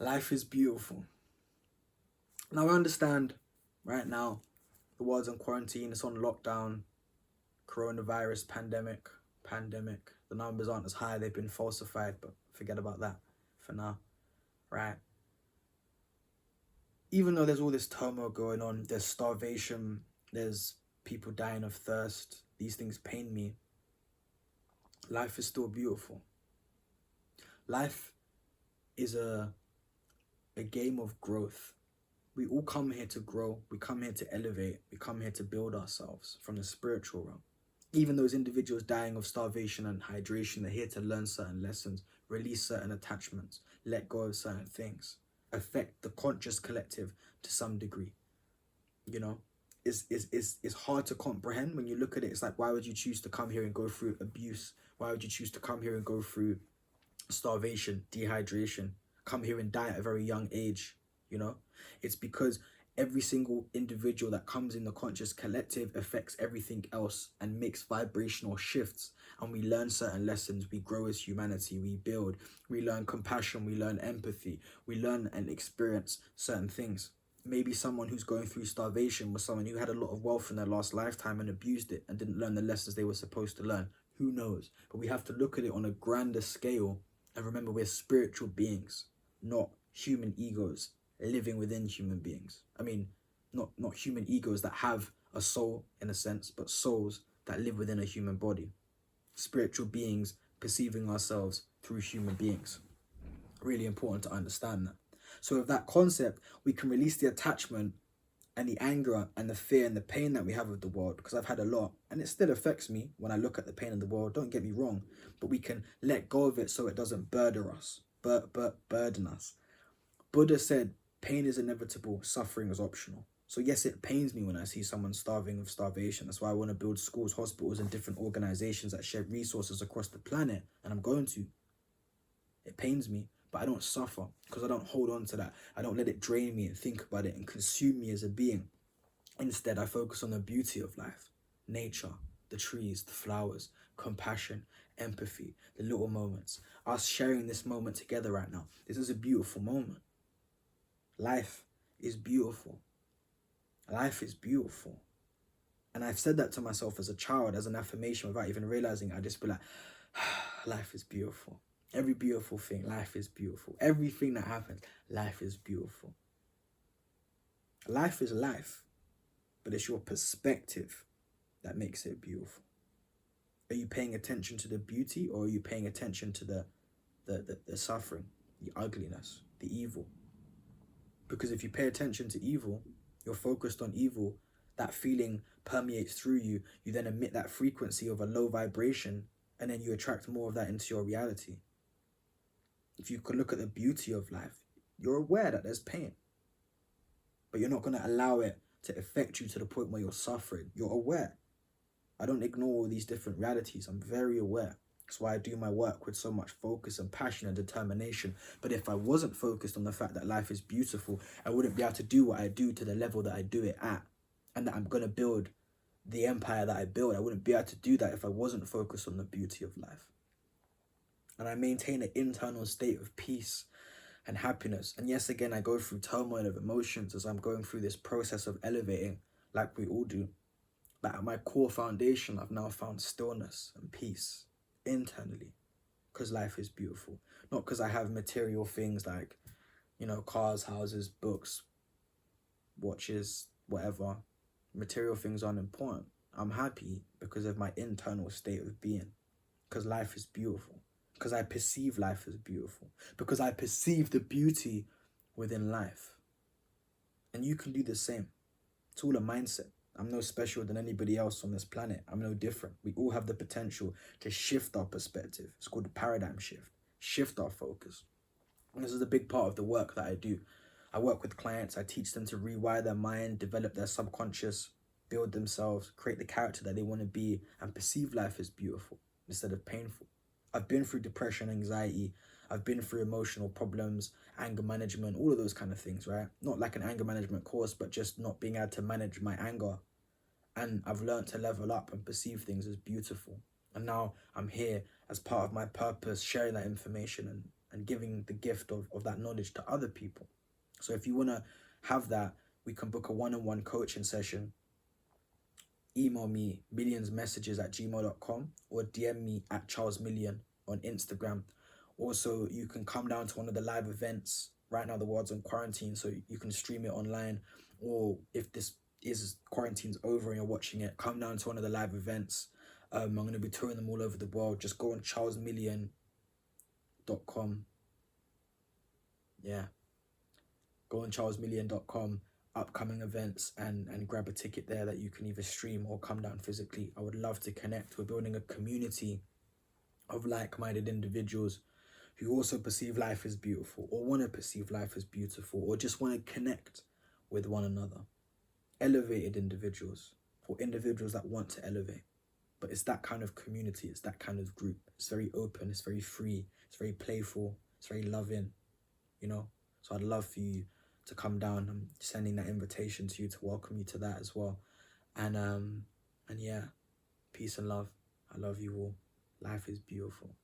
Life is beautiful. Now I understand right now the world's on quarantine, it's on lockdown, coronavirus, pandemic. The numbers aren't as high, they've been falsified, but forget about that for now, right? Even though there's all this turmoil going on, there's starvation, there's people dying of thirst, these things pain me. Life is still beautiful. Life is a game of growth. We all come here to grow, we come here to elevate, we come here to build ourselves from the spiritual realm. Even those individuals dying of starvation and hydration, they're here to learn certain lessons, release certain attachments, let go of certain things, affect the conscious collective to some degree. You know, it's hard to comprehend when you look at it. It's like, why would you choose to come here and go through abuse? Why would you choose to come here and go through starvation, dehydration, come here and die at a very young age? You know, it's because every single individual that comes in the conscious collective affects everything else and makes vibrational shifts. And we learn certain lessons, we grow as humanity, we build, we learn compassion, we learn empathy, we learn and experience certain things. Maybe someone who's going through starvation was someone who had a lot of wealth in their last lifetime and abused it and didn't learn the lessons they were supposed to learn. Who knows? But we have to look at it on a grander scale and remember we're spiritual beings, not human egos living within human beings. I mean, not human egos that have a soul in a sense, but souls that live within a human body. Spiritual beings perceiving ourselves through human beings. Really important to understand that. So with that concept, we can release the attachment and the anger and the fear and the pain that we have of the world, because I've had a lot and it still affects me when I look at the pain of the world, don't get me wrong, but we can let go of it so it doesn't burden us. Buddha said, pain is inevitable, suffering is optional. So yes, it pains me when I see someone starving of starvation. That's why I want to build schools, hospitals, and different organizations that share resources across the planet, and I'm going to. It pains me, but I don't suffer because I don't hold on to that. I don't let it drain me and think about it and consume me as a being. Instead, I focus on the beauty of life, nature, the trees, the flowers, compassion, empathy, the little moments, us sharing this moment together right now. This is a beautiful moment. Life is beautiful. Life is beautiful. And I've said that to myself as a child, as an affirmation without even realizing it. I just be like, life is beautiful. Every beautiful thing, life is beautiful. Everything that happens, life is beautiful. Life is life, but it's your perspective that makes it beautiful. Are you paying attention to the beauty, or are you paying attention to the suffering, the ugliness, the evil? Because if you pay attention to evil, you're focused on evil, that feeling permeates through you. You then emit that frequency of a low vibration, and then you attract more of that into your reality. If you could look at the beauty of life, you're aware that there's pain, but you're not going to allow it to affect you to the point where you're suffering. You're aware. I don't ignore all these different realities. I'm very aware. That's why I do my work with so much focus and passion and determination. But if I wasn't focused on the fact that life is beautiful, I wouldn't be able to do what I do to the level that I do it at, and that I'm going to build the empire that I build. I wouldn't be able to do that if I wasn't focused on the beauty of life. And I maintain an internal state of peace and happiness. And yes, again, I go through turmoil of emotions as I'm going through this process of elevating, like we all do. But at my core foundation, I've now found stillness and peace internally, because life is beautiful. Not because I have material things like, you know, cars, houses, books, watches, whatever. Material things aren't important. I'm happy because of my internal state of being, because life is beautiful, because I perceive life as beautiful, because I perceive the beauty within life. And you can do the same. It's all a mindset. I'm no special than anybody else on this planet. I'm no different. We all have the potential to shift our perspective. It's called a paradigm shift. Shift our focus. And this is a big part of the work that I do. I work with clients. I teach them to rewire their mind, develop their subconscious, build themselves, create the character that they want to be, and perceive life as beautiful instead of painful. I've been through depression, anxiety. I've been through emotional problems, anger management, all of those kind of things, right? Not like an anger management course, but just not being able to manage my anger. And I've learned to level up and perceive things as beautiful. And now I'm here as part of my purpose, sharing that information and and giving the gift of that knowledge to other people. So if you want to have that, we can book a one-on-one coaching session. Email me millionsmessages@gmail.com or DM me at charlesmillion on Instagram. Also, you can come down to one of the live events. Right now the world's on quarantine, so you can stream it online, or if this is quarantine's over and you're watching it, come down to one of the live events. I'm going to be touring them all over the world. Just go on charlesmillion.com. Yeah, go on charlesmillion.com, upcoming events, and grab a ticket there that you can either stream or come down physically. I would love to connect. We're building a community of like-minded individuals who also perceive life as beautiful, or want to perceive life as beautiful, or just want to connect with one another. Elevated individuals, or individuals that want to elevate. But it's that kind of community, it's that kind of group. It's very open, it's very free, it's very playful, it's very loving, you know? So I'd love for you to come down. I'm sending that invitation to you to welcome you to that as well. And yeah, peace and love. I love you all. Life is beautiful.